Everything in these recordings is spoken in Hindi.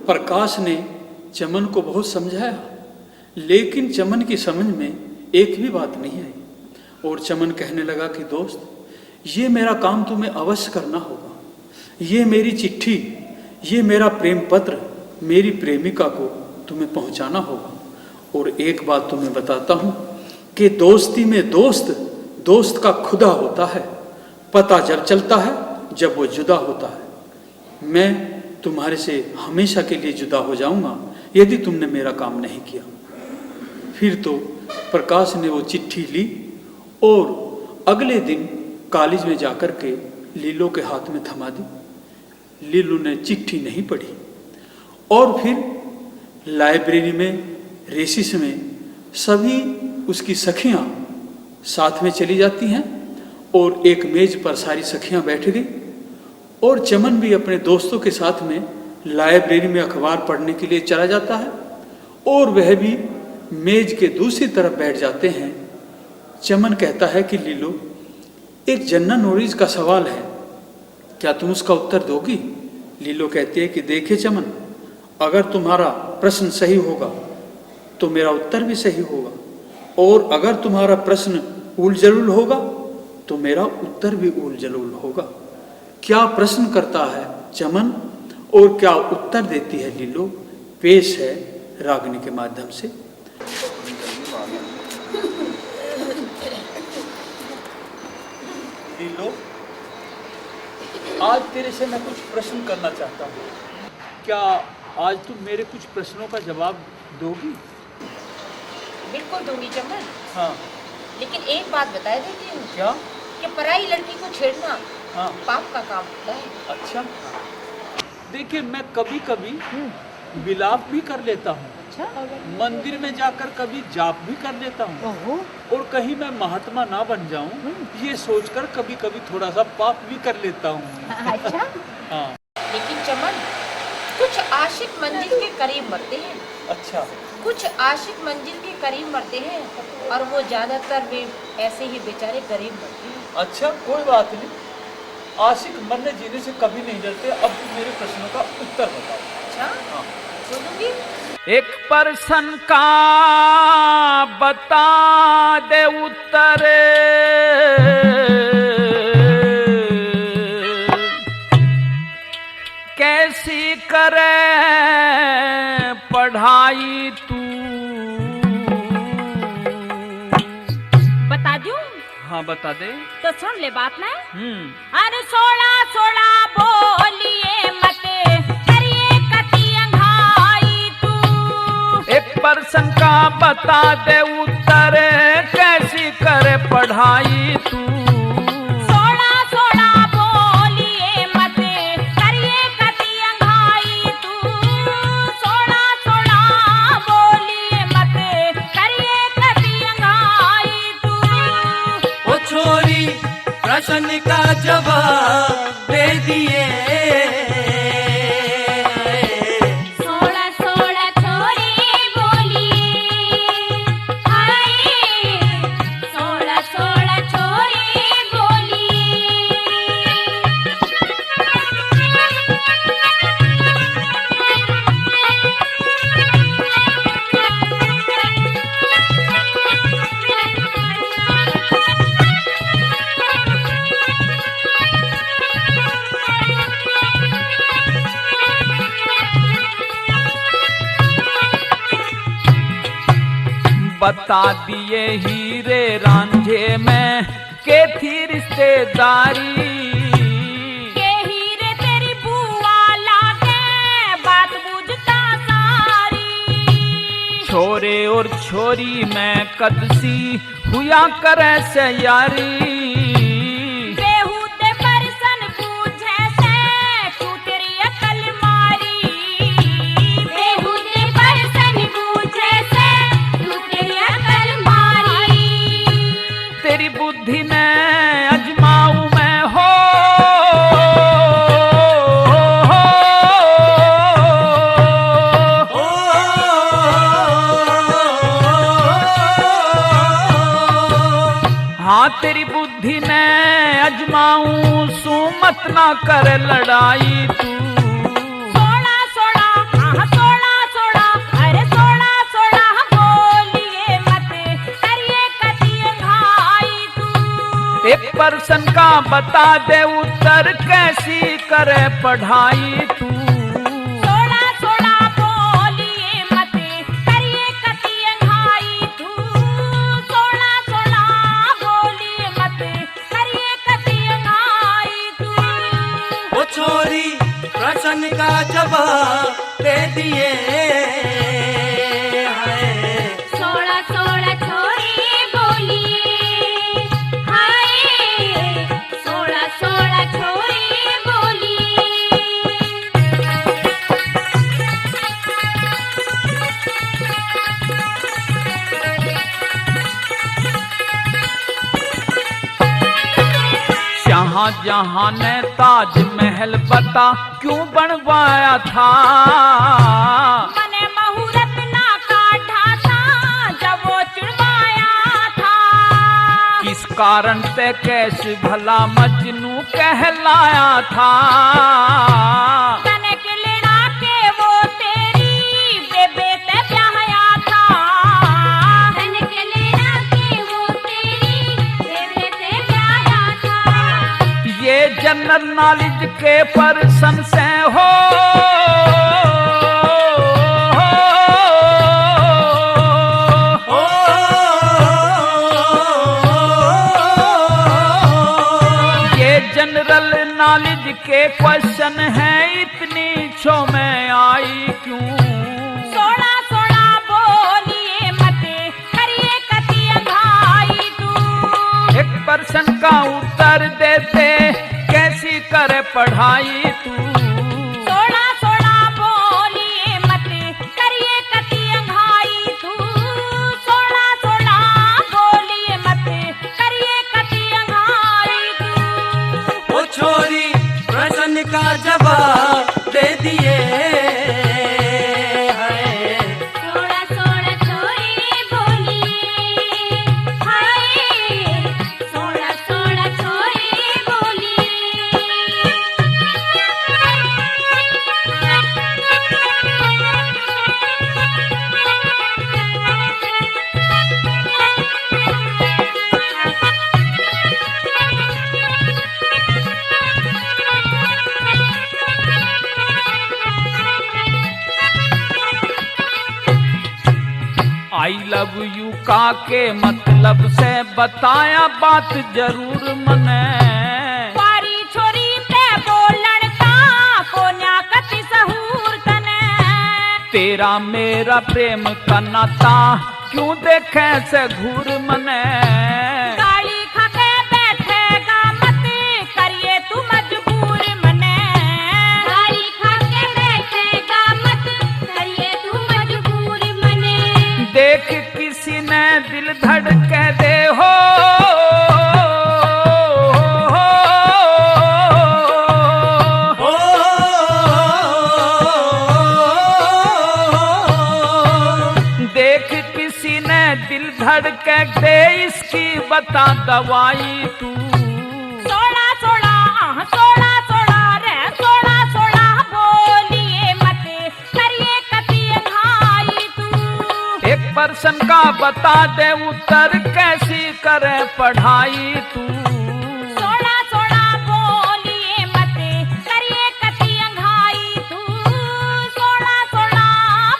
प्रकाश ने चमन को बहुत समझाया, लेकिन चमन की समझ में एक भी बात नहीं आई। और चमन कहने लगा कि दोस्त, ये मेरा काम तुम्हें अवश्य करना होगा। ये मेरी चिट्ठी, ये मेरा प्रेम पत्र मेरी प्रेमिका को तुम्हें पहुंचाना होगा। और एक बात तुम्हें बताता हूं कि दोस्ती में दोस्त का खुदा होता है। पता जब चलता है जब वो जुदा होता है। मैं तुम्हारे से हमेशा के लिए जुदा हो जाऊंगा यदि तुमने मेरा काम नहीं किया। फिर तो प्रकाश ने वो चिट्ठी ली और अगले दिन कॉलेज में जाकर के लीलो के हाथ में थमा दी। लीलो ने चिट्ठी नहीं पढ़ी और फिर लाइब्रेरी में रेसिस में सभी उसकी सखियां साथ में चली जाती हैं और एक मेज पर सारी सखियां बैठ गई और चमन भी अपने दोस्तों के साथ में लाइब्रेरी में अखबार पढ़ने के लिए चला जाता है और वह भी मेज के दूसरी तरफ बैठ जाते हैं। चमन कहता है कि लीलो, एक जनरल नॉलेज का सवाल है, क्या तुम उसका उत्तर दोगी? लीलो कहती है कि देखे चमन, अगर तुम्हारा प्रश्न सही होगा तो मेरा उत्तर भी सही होगा और अगर तुम्हारा प्रश्न उल जलूल होगा तो मेरा उत्तर भी उल जलूल होगा। क्या प्रश्न करता है चमन और क्या उत्तर देती है लीलो? पेश है रागिनी के माध्यम से। लीलो, आज तेरे से मैं कुछ प्रश्न करना चाहता हूँ। क्या आज तुम मेरे कुछ प्रश्नों का जवाब दोगी? बिल्कुल दूंगी चमन। हाँ। लेकिन एक बात बता देती हूँ। क्या? कि पराई लड़की को छेड़ना हाँ पाप का काम होता है। अच्छा, देखिए मैं कभी कभी विलाप भी कर लेता हूँ। अच्छा? मंदिर में जाकर कभी जाप भी कर लेता हूँ और कहीं मैं महात्मा ना बन जाऊँ ये सोचकर कभी कभी थोड़ा सा पाप भी कर लेता हूँ। अच्छा? हाँ। लेकिन चमन, कुछ आशिक मंजिल के करीब मरते हैं। अच्छा। कुछ आशिक मंजिल के करीब मरते हैं और वो ज्यादातर वे ऐसे ही बेचारे गरीब मरते हैं। अच्छा, कोई बात नहीं, आशिक मरने जीने से कभी नहीं डरते। अब तुम मेरे प्रश्नों का उत्तर बताओ। अच्छा? हाँ। सुनूंगी। एक पर्सन का बता दे उत्तर, कैसी करे पढ़ाई तू? बता दूं? हाँ बता दे। तो सुन ले बात ना। अरे सोड़ा सोड़ा बोलिए मत करिए कति अंघाई तू। एक पर्सन का बता दे उत्तर, कैसी करे पढ़ाई तू? सोड़ा सोड़ा बोलिए मत करिए कति अंघाई तू। सोड़ा सोड़ा बोलिए मत करिए कति अंघाई तू। ओ छोरी प्रश्न का जवाब दे दिए। सोड़ा सोड़ा छोरी बोलिए हाय, सोड़ा सोड़ा छोरी बोलिए। बता दिए हीरे रांझे में के थी रिश्तेदारी। के हीरे तेरी बुआ लागे बात बुझता सारी। छोरे और छोरी में कदसी हुआ करे से यारी। बेहूदे परसन बूझे से तू तेरी अकल मारी। बेहूदे परसन बूझे से तू तेरी अकल मारी। तेरी बुद्धि ने अजमाऊ मैं हो, हाँ तेरी बुद्धि ने अजमाऊं, सुमत ना कर लड़ाई तू। सोड़ा सोड़ा का बता दे उत्तर, कैसी करे पढ़ाई तू। सोड़ा सोड़ा बोलिए मत करिए कतियंगाई तू। सोड़ा सोड़ा बोलिए मत करिए कतियंगाई तू। वो छोरी प्रश्न का जवाब दे दिए हाय। सोड़ा सोड़ा छोरी बोलिए हाय। सोड़ा सोड़ा छोरी बोलिए। शाहजहां ने ताजमहल बता क्यों बनवाया था। मने मुहूर्त ना काढ़ा था जब वो चुड़वाया था। किस कारण ते कैसे भला मजनू कहलाया था। तने के लेना के वो तेरी बेबे ते ब्याहया था। तने के लेना के वो तेरी बेबे ते ब्याहया था। ये जनरल नॉलेज के पर्सन से हो। ये जनरल नॉलेज के क्वेश्चन है, इतनी छो में आई क्यों। सोड़ा सोड़ा बोलिए मत करिए कतियंगाई तू। एक पर्सन का उत्तर देते, कैसी करे पढ़ाई तू। सोड़ा सोड़ा बोलिए मत करिए कतियंगाई तू। सोड़ा सोड़ा बोलिए मत करिए कतियंगाई तू। वो छोरी प्रश्न का जवाब दे दिए हाय। सोड़ा सोड़ा छोरी बोलिए हाय। सोड़ा सोड़ा छोरी बोलिए। आई लव यू का के मतलब से बताया बात जरूर मने। पारी छोरी ते बोलण का कोन्या कति सहूर तने। तेरा मेरा प्रेम का नाता क्यों देखे से घूर मने। गाली खाके बैठेगा मत करिए तू मजबूर मने। गाली खाके बैठेगा मत करिए तू मजबूर मने। देख किसी ने दिल धड़के दे हो। देख किसी ने दिल धड़के दे, इसकी बता दवाई तू। सोड़ा सोड़ा सोड़ा सोड़ा रे सोड़ा सोड़ा बोलिए मत करिए कतियंगाई तू। एक पर्सन का बता दे उत्तर, कैसी करे पढ़ाई तू। सोड़ा सोड़ा बोलिए मत करिए कतियंगाई तू। सोड़ा सोड़ा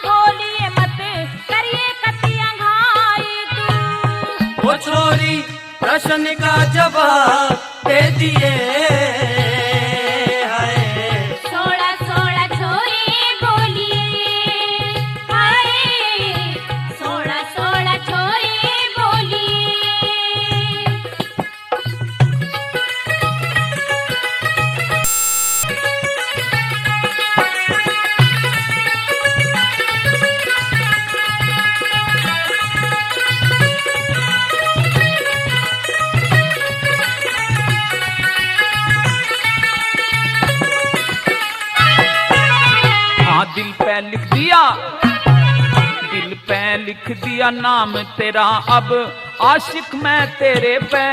बोलिए मत करिए कतियंगाई तू। वो छोरी प्रश्न का जवाब दे दिए हाय। सोड़ा सोड़ा छोरी बोलिए हाय। सोड़ा सोड़ा छोरी बोलिए। दिल पे लिख दिया, दिल पे लिख दिया नाम तेरा, अब आशिक मैं तेरे पे।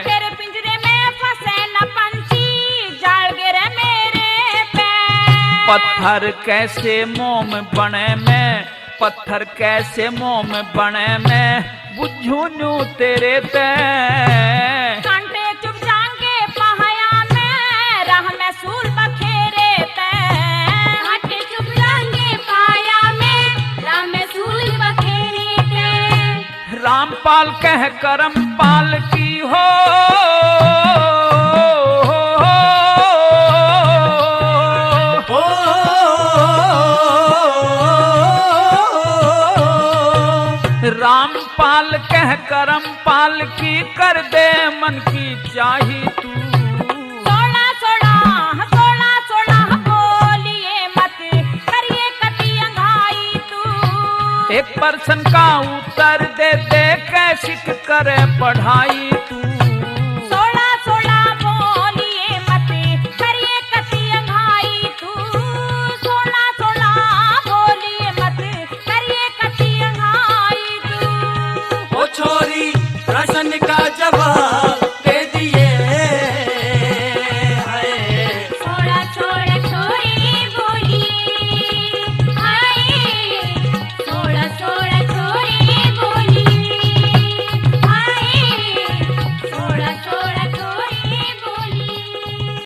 तेरे पिंजरे में फंसे न पंछी, जाल गिरे मेरे पे। पत्थर कैसे मोम बने मैं, पत्थर कैसे मोम बने मैं, बुझू नू तेरे ते। कांटे चुभ रामपाल कह करम पाल की हो, रामपाल कह करम पाल की, कर दे मन की चाही तू। सोना सोना सोना सोना बोलिए मत, करिए कति अंगाई तू। एक प्रश्न का उत्तर दे दे, कैसिक करे पढ़ाई तू।